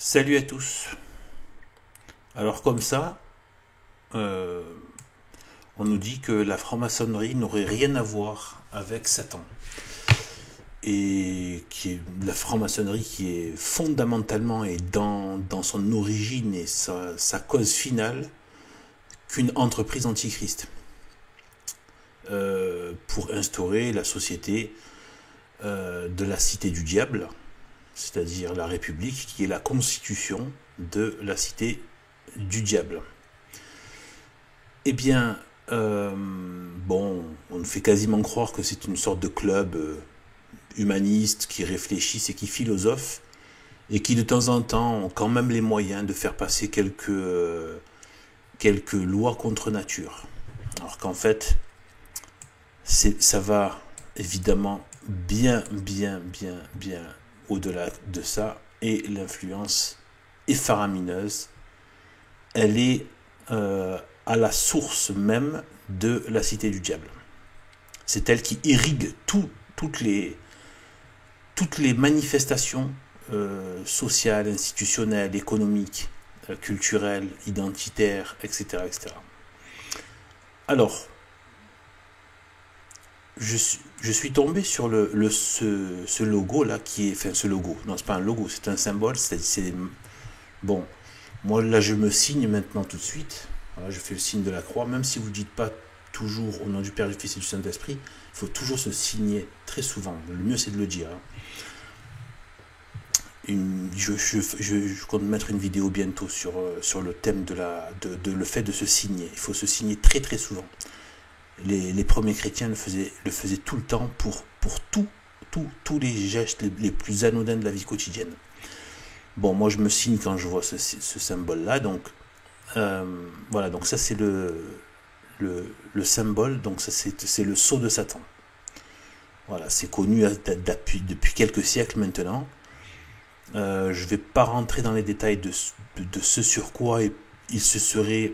Salut à tous. Alors comme ça, euh, on nous dit que la franc-maçonnerie n'aurait rien à voir avec Satan. Et qui est la franc-maçonnerie qui est fondamentalement et dans son origine et sa cause finale qu'une entreprise antichrist. Pour instaurer la société de la cité du diable, c'est-à-dire la République, qui est la constitution de la cité du diable. Eh bien, bon, on nous fait quasiment croire que c'est une sorte de club humaniste qui réfléchissent et qui philosophent et qui de temps en temps ont quand même les moyens de faire passer quelques lois contre nature. Alors qu'en fait, ça va évidemment bien au-delà de ça, et l'influence est faramineuse. Elle est à la source même de la cité du diable. C'est elle qui irrigue toutes les manifestations sociales, institutionnelles, économiques, culturelles, identitaires, etc. etc. Alors, je suis tombé sur ce logo là qui est, enfin ce logo, non c'est pas un logo, c'est un symbole, bon, moi là je me signe maintenant tout de suite, voilà, je fais le signe de la croix, même si vous ne dites pas toujours au nom du Père, du Fils et du Saint-Esprit, il faut toujours se signer très souvent, le mieux c'est de le dire. Je compte mettre une vidéo bientôt sur le thème de le fait de se signer, il faut se signer très souvent. Les premiers chrétiens le faisaient tout le temps pour tous les gestes les plus anodins de la vie quotidienne. Bon, moi je me signe quand je vois ce symbole-là, donc voilà, donc ça c'est le symbole, donc ça c'est le sceau de Satan. Voilà, c'est connu depuis quelques siècles maintenant. Je ne vais pas rentrer dans les détails de ce sur quoi il se serait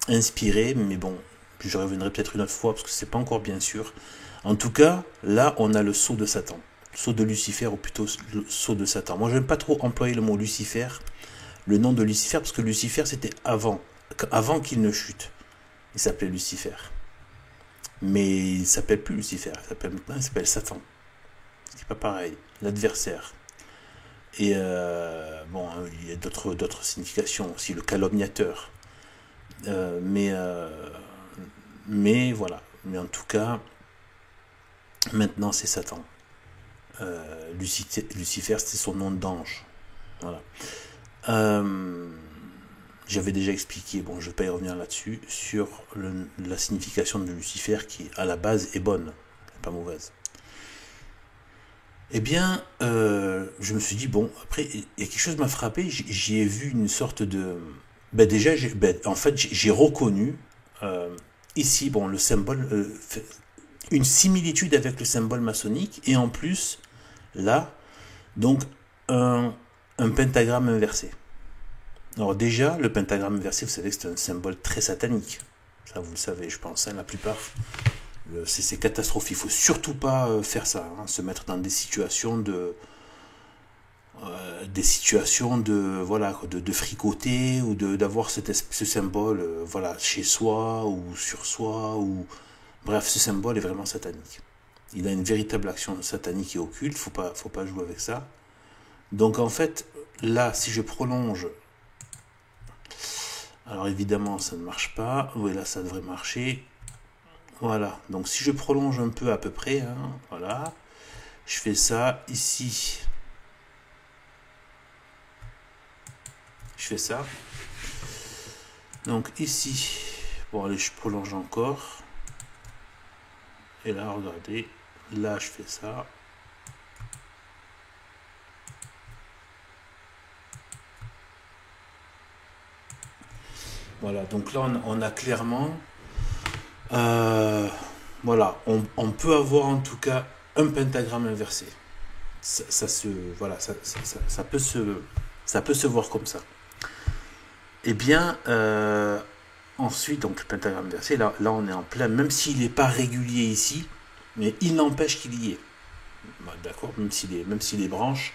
inspiré, mais bon, je reviendrai peut-être une autre fois parce que c'est pas encore bien sûr. En tout cas, là, on a le sceau de Satan, le sceau de Lucifer ou plutôt le sceau de Satan. Moi, je n'aime pas trop employer le mot Lucifer, le nom de Lucifer, parce que Lucifer c'était avant qu'il ne chute. Il s'appelait Lucifer, mais il s'appelle plus Lucifer. Il s'appelle Satan. C'est pas pareil. L'adversaire. Et bon, il y a d'autres significations aussi, le calomniateur. Mais voilà. Mais en tout cas, maintenant c'est Satan. Lucifer, c'était son nom d'ange. Voilà. J'avais déjà expliqué, bon, je ne vais pas y revenir là-dessus, sur la signification de Lucifer qui, à la base, est bonne, pas mauvaise. Eh bien, je me suis dit, bon, après, il y a quelque chose qui m'a frappé, j'y ai vu une sorte de... Ben déjà, en fait, j'ai reconnu, ici, bon, le symbole, une similitude avec le symbole maçonnique, et en plus, là, donc, un pentagramme inversé. Alors déjà, le pentagramme inversé, vous savez que c'est un symbole très satanique. Ça, vous le savez, je pense, hein, la plupart. C'est catastrophique. Il ne faut surtout pas faire ça, hein, se mettre dans des situations de voilà, de fricoter ou d'avoir ce symbole voilà, chez soi ou sur soi. Bref, ce symbole est vraiment satanique. Il a une véritable action satanique et occulte. Faut pas jouer avec ça. Donc en fait, là, si je prolonge... Alors évidemment, ça ne marche pas. Oui, là, ça devrait marcher. Voilà. Donc si je prolonge un peu à peu près, hein, voilà. Je fais ça ici. Je fais ça. Donc ici. Bon, allez, je prolonge encore. Et là, regardez. Là, je fais ça. Voilà, donc là on a clairement, voilà, on peut avoir en tout cas un pentagramme inversé. Voilà, ça peut se voir comme ça. Eh bien, ensuite, donc le pentagramme inversé, là on est en plein, même s'il n'est pas régulier ici, mais il n'empêche qu'il y est. D'accord, même si les branches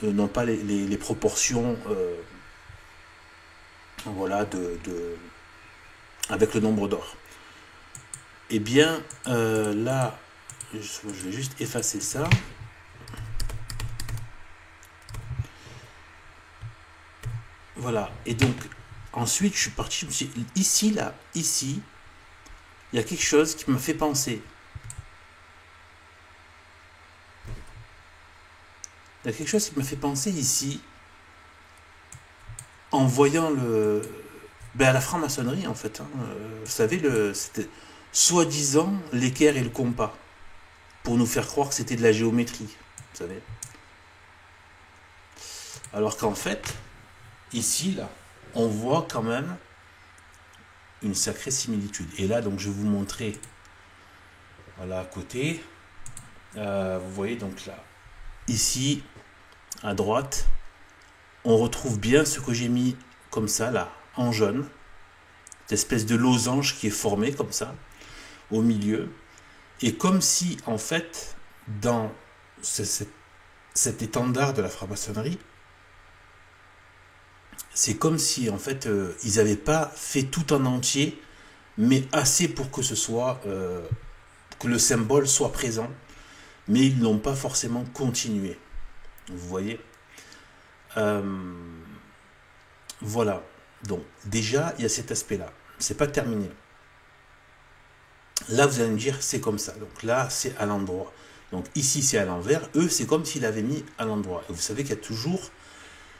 n'ont pas les proportions voilà, avec le nombre d'or. Et bien là, je vais juste effacer ça. Voilà, et donc ensuite je suis parti, je me suis dit, ici, là, ici, il y a quelque chose qui me fait penser. Il y a quelque chose qui me fait penser ici, en voyant à la franc-maçonnerie en fait. Hein. Vous savez, c'était soi-disant l'équerre et le compas, pour nous faire croire que c'était de la géométrie, vous savez. Alors qu'en fait, ici, là, on voit quand même une sacrée similitude. Et là, donc, je vais vous montrer, voilà, à côté. Vous voyez, donc là, ici, à droite, on retrouve bien ce que j'ai mis comme ça, là, en jaune. Cette espèce de losange qui est formé comme ça, au milieu. Et comme si, en fait, dans cet étendard de la franc-maçonnerie, c'est comme si, en fait, ils n'avaient pas fait tout en entier, mais assez pour que ce soit, que le symbole soit présent, mais ils n'ont pas forcément continué. Vous voyez, voilà. Donc, déjà, il y a cet aspect-là. C'est pas terminé. Là, vous allez me dire, c'est comme ça. Donc là, c'est à l'endroit. Donc ici, c'est à l'envers. Eux, c'est comme s'il avait mis à l'endroit. Et vous savez qu'il y a toujours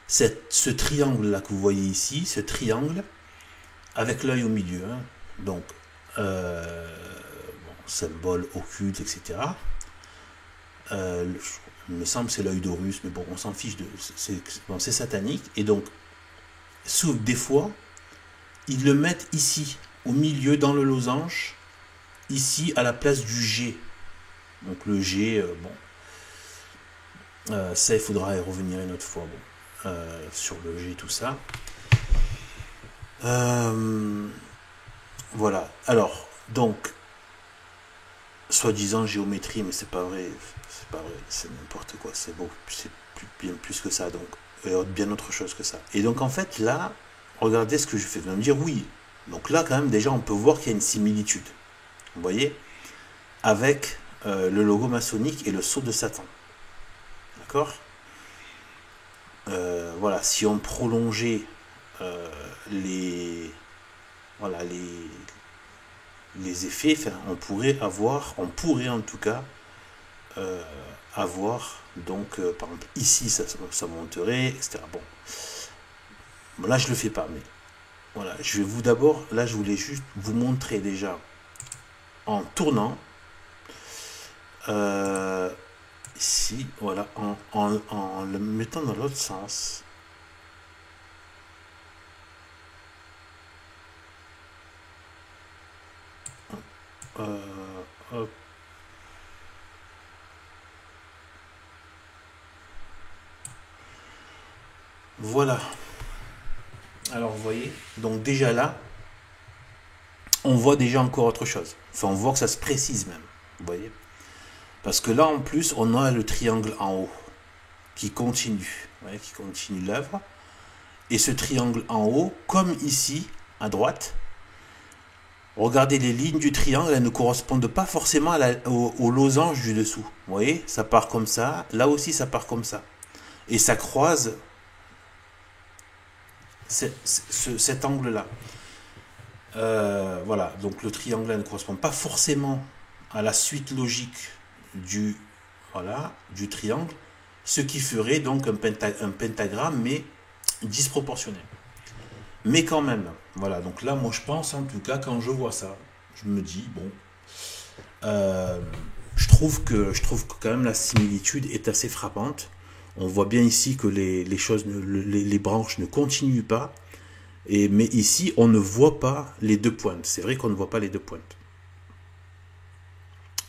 ce triangle-là que vous voyez ici, ce triangle, avec l'œil au milieu. Hein. Donc, symbole occulte, etc. Il me semble que c'est l'œil d'Horus, mais bon, on s'en fiche. C'est satanique. Et donc, sauf des fois, ils le mettent ici, au milieu, dans le losange, ici, à la place du G. Donc le G, ça, il faudra y revenir une autre fois. Bon. Sur le G, tout ça. Voilà. Alors, donc, soi-disant géométrie, mais c'est pas vrai. C'est pas vrai. C'est n'importe quoi. C'est beau. C'est bien plus que ça. Donc, bien autre chose que ça. Et donc, en fait, là, regardez ce que je fais. Vous allez me dire, oui. Donc là, quand même, déjà, on peut voir qu'il y a une similitude. Vous voyez, avec le logo maçonnique et le sceau de Satan. D'accord ? Voilà, si on prolongeait les effets, enfin, on pourrait en tout cas avoir, donc, par exemple, ici, ça monterait, etc. Bon, là, je le fais pas, mais voilà, je voulais juste vous montrer déjà, en tournant, ici, voilà, en le mettant dans l'autre sens. Hop. Voilà. Alors, vous voyez, donc déjà là, on voit déjà encore autre chose. Enfin, on voit que ça se précise même. Vous voyez ? Parce que là, en plus, on a le triangle en haut qui continue. Vous voyez, qui continue l'œuvre. Et ce triangle en haut, comme ici, à droite, regardez les lignes du triangle, elles ne correspondent pas forcément au losange du dessous. Vous voyez ? Ça part comme ça. Là aussi, ça part comme ça. Et ça croise cet angle-là. Voilà, donc le triangle ne correspond pas forcément à la suite logique du triangle, ce qui ferait donc un pentagramme, mais disproportionné. Mais quand même, voilà, donc là, moi je pense, en tout cas, quand je vois ça, je me dis, bon, je trouve que quand même la similitude est assez frappante. On voit bien ici que les choses, les branches ne continuent pas. Mais ici, on ne voit pas les deux pointes. C'est vrai qu'on ne voit pas les deux pointes.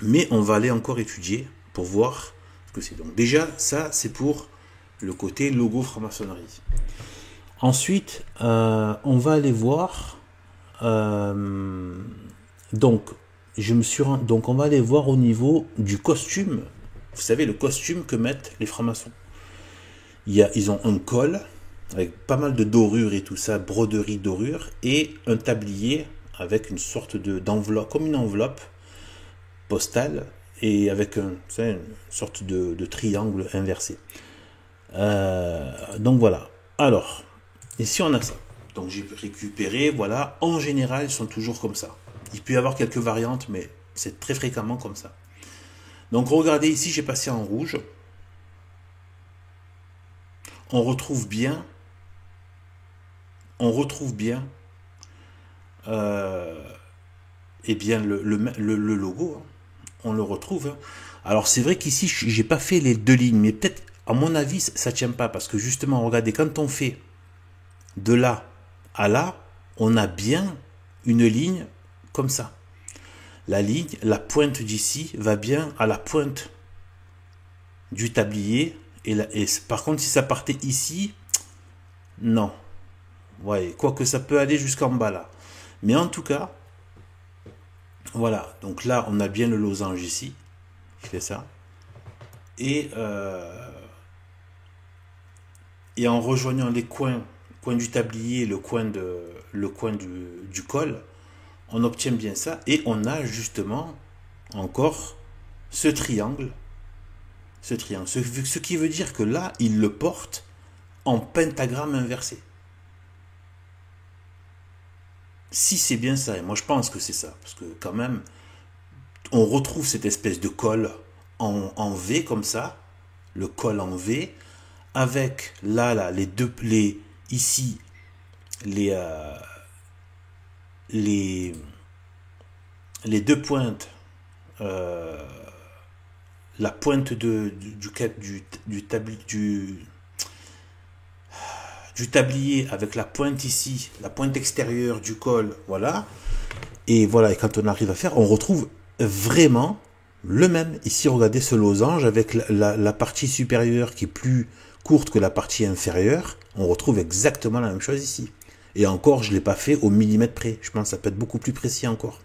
Mais on va aller encore étudier pour voir ce que c'est. Donc déjà, ça, c'est pour le côté logo franc-maçonnerie. Ensuite, on va aller voir... donc, on va aller voir au niveau du costume. Vous savez, le costume que mettent les francs-maçons. Ils ont un col avec pas mal de dorures et tout ça, broderie dorure, et un tablier avec une sorte d'enveloppe, comme une enveloppe postale, et avec une sorte de triangle inversé. Donc voilà. Alors, ici on a ça. Donc j'ai récupéré, voilà. En général, ils sont toujours comme ça. Il peut y avoir quelques variantes, mais c'est très fréquemment comme ça. Donc regardez, ici j'ai passé en rouge. On retrouve bien eh bien le logo, hein. On le retrouve, hein. Alors c'est vrai qu'ici j'ai pas fait les deux lignes, mais peut-être à mon avis ça tient pas, parce que justement regardez, quand on fait de là à là, on a bien une ligne comme ça. La ligne, la pointe d'ici va bien à la pointe du tablier, et par contre si ça partait ici, non. Ouais, quoique ça peut aller jusqu'en bas là. Mais en tout cas, voilà. Donc là, on a bien le losange ici, qui fait ça. Et en rejoignant les coins du tablier, le coin du col, on obtient bien ça. Et on a justement encore ce triangle. Ce qui veut dire que là, il le porte en pentagramme inversé. Si c'est bien ça, et moi je pense que c'est ça, parce que quand même, on retrouve cette espèce de col en V comme ça, le col en V, avec là ici, les deux pointes, la pointe du tablier avec la pointe ici, la pointe extérieure du col, voilà. Et voilà, et quand on arrive à faire, on retrouve vraiment le même. Ici, regardez ce losange avec la partie supérieure qui est plus courte que la partie inférieure. On retrouve exactement la même chose ici. Et encore, je ne l'ai pas fait au millimètre près. Je pense que ça peut être beaucoup plus précis encore.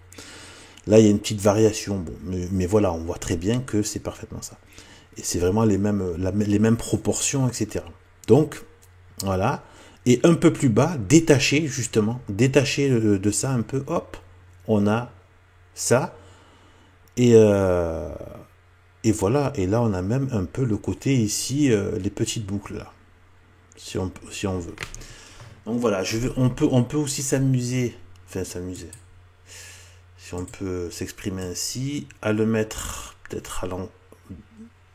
Là, il y a une petite variation. Bon, mais voilà, on voit très bien que c'est parfaitement ça. Et c'est vraiment les mêmes proportions, etc. Donc, voilà. Et un peu plus bas, détaché de ça un peu, hop, on a ça. Et voilà. Et là, on a même un peu le côté ici, les petites boucles là, si on veut. Donc voilà, on peut aussi s'amuser, si on peut s'exprimer ainsi, à le mettre peut-être allant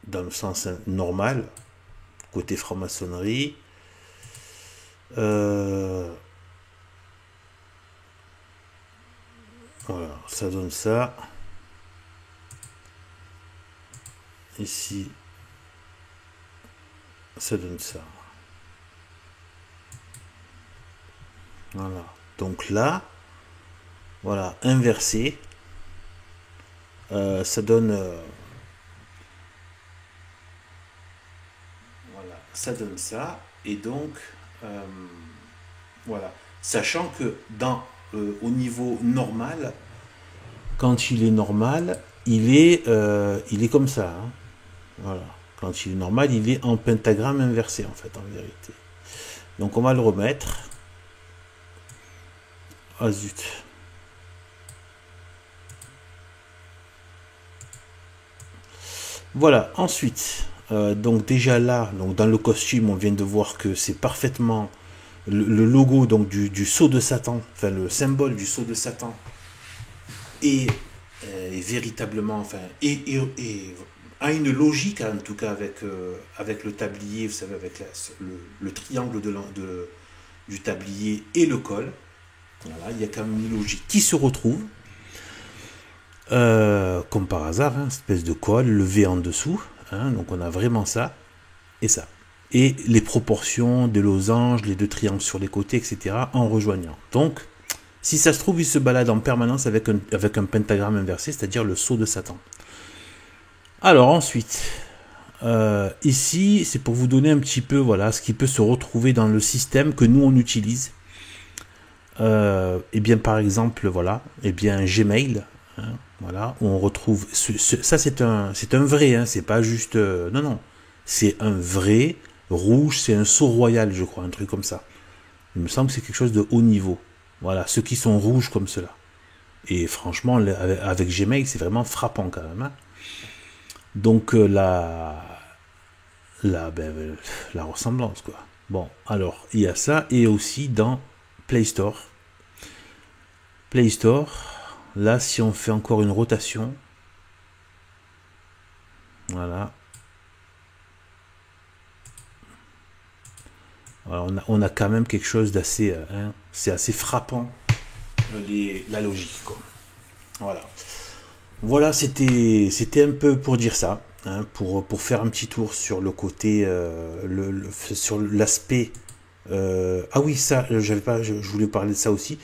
dans le sens normal, côté franc-maçonnerie. Voilà, ça donne ça. Ici, ça donne ça. Voilà. Donc là, voilà, inversé, ça donne, voilà, ça donne ça. Et donc, voilà, sachant que au niveau normal, quand il est normal, il est comme ça, hein. Voilà, quand il est normal, il est en pentagramme inversé en fait, en vérité. Donc on va le remettre. Ah zut. Voilà, ensuite, donc déjà là, donc dans le costume, on vient de voir que c'est parfaitement le logo donc du sceau de Satan, enfin le symbole du sceau de Satan est véritablement, enfin, et a une logique en tout cas avec le tablier, vous savez, avec le triangle du tablier et le col. Voilà, il y a quand même une logique qui se retrouve. Comme par hasard, hein, espèce de col, le V en dessous, hein, donc on a vraiment ça et ça. Et les proportions des losanges, les deux triangles sur les côtés, etc. en rejoignant. Donc, si ça se trouve, il se balade en permanence avec un pentagramme inversé, c'est-à-dire le sceau de Satan. Alors ensuite, ici, c'est pour vous donner un petit peu, voilà, ce qui peut se retrouver dans le système que nous on utilise. Et bien par exemple, voilà, et bien Gmail. Hein, voilà, où on retrouve ça, c'est un vrai, hein, c'est pas juste non, c'est un vrai rouge, c'est un sceau royal, je crois, un truc comme ça. Il me semble que c'est quelque chose de haut niveau. Voilà, ceux qui sont rouges comme cela. Et franchement, avec Gmail, c'est vraiment frappant quand même. Hein. Donc la ressemblance, quoi. Bon, alors, il y a ça, et aussi dans Play Store. Play Store, là, si on fait encore une rotation, voilà. Alors, on a quand même quelque chose d'assez... hein, c'est assez frappant, la logique, quoi. Voilà. Voilà, c'était un peu pour dire ça, hein, pour faire un petit tour sur le côté, sur l'aspect. Ah oui, ça, j'avais pas, je voulais parler de ça aussi.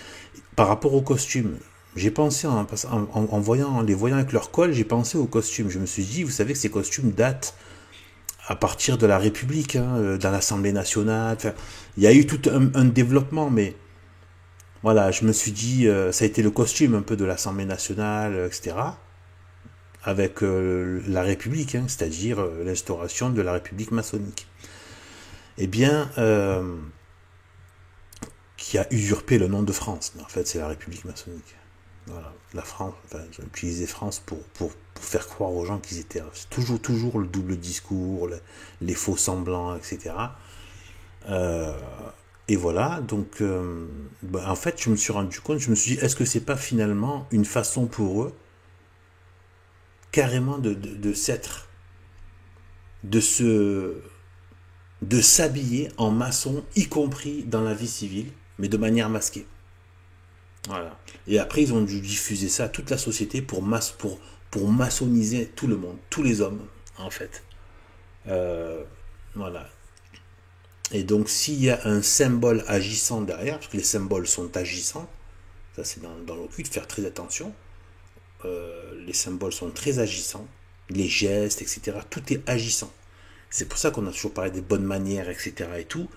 Par rapport aux costumes, j'ai pensé en voyant les voyant avec leur col, j'ai pensé aux costumes. Je me suis dit, vous savez que ces costumes datent à partir de la République, hein, dans l'Assemblée nationale. Enfin, il y a eu tout un développement, mais voilà, je me suis dit, ça a été le costume un peu de l'Assemblée nationale, etc. Avec la République, hein, c'est-à-dire l'instauration de la République maçonnique. Eh bien, qui a usurpé le nom de France, mais en fait c'est la République maçonnique. Voilà, la France, enfin, j'ai utilisé France pour faire croire aux gens qu'ils étaient... C'est toujours le double discours, les faux semblants, etc. Et voilà, donc en fait je me suis rendu compte, je me suis dit, est-ce que c'est pas finalement une façon pour eux carrément de s'être, de s'habiller en maçon, y compris dans la vie civile, mais de manière masquée. Voilà. Et après, ils ont dû diffuser ça à toute la société pour maçonniser tout le monde, tous les hommes, en fait. Voilà. Et donc, s'il y a un symbole agissant derrière, parce que les symboles sont agissants, ça c'est dans l'occulte, faire très attention, les symboles sont très agissants, les gestes, etc. Tout est agissant. C'est pour ça qu'on a toujours parlé des bonnes manières, etc. et tout.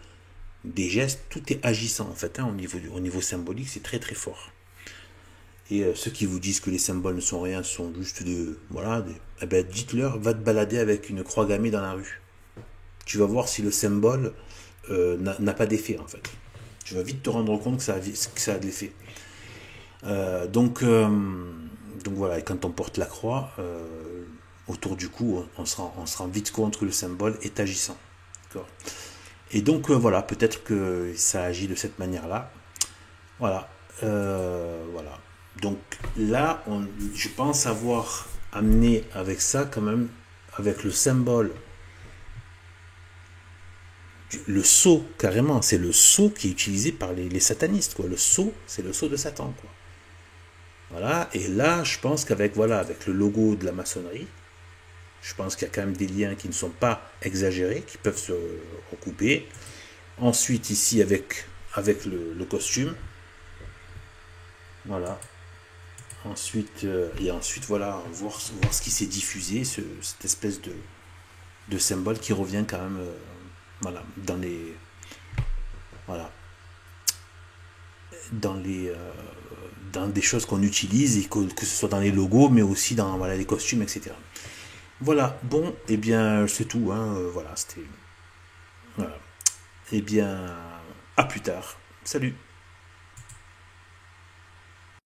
Des gestes, tout est agissant en fait. Hein, au niveau symbolique, c'est très très fort. Et ceux qui vous disent que les symboles ne sont rien, sont juste voilà, eh ben, dites-leur, va te balader avec une croix gammée dans la rue. Tu vas voir si le symbole n'a pas d'effet en fait. Tu vas vite te rendre compte que ça a de l'effet. Donc voilà, et quand on porte la croix autour du cou, on se rend vite compte que le symbole est agissant. D'accord. Et donc voilà, peut-être que ça agit de cette manière-là. Voilà. Voilà. Donc là, je pense avoir amené avec ça quand même, avec le symbole, le sceau carrément, c'est le sceau qui est utilisé par les satanistes, quoi. Le sceau, c'est le sceau de Satan, quoi. Voilà. Et là, je pense qu'avec avec le logo de la maçonnerie, je pense qu'il y a quand même des liens qui ne sont pas exagérés, qui peuvent se recouper. Ensuite, ici, avec le costume. Voilà. Ensuite, voilà, voir ce qui s'est diffusé, cette espèce de symbole qui revient quand même, voilà, dans des choses qu'on utilise, et que ce soit dans les logos, mais aussi dans les costumes, etc. Voilà, bon, et bien, c'est tout, hein, voilà, c'était... Voilà. Et bien, à plus tard. Salut.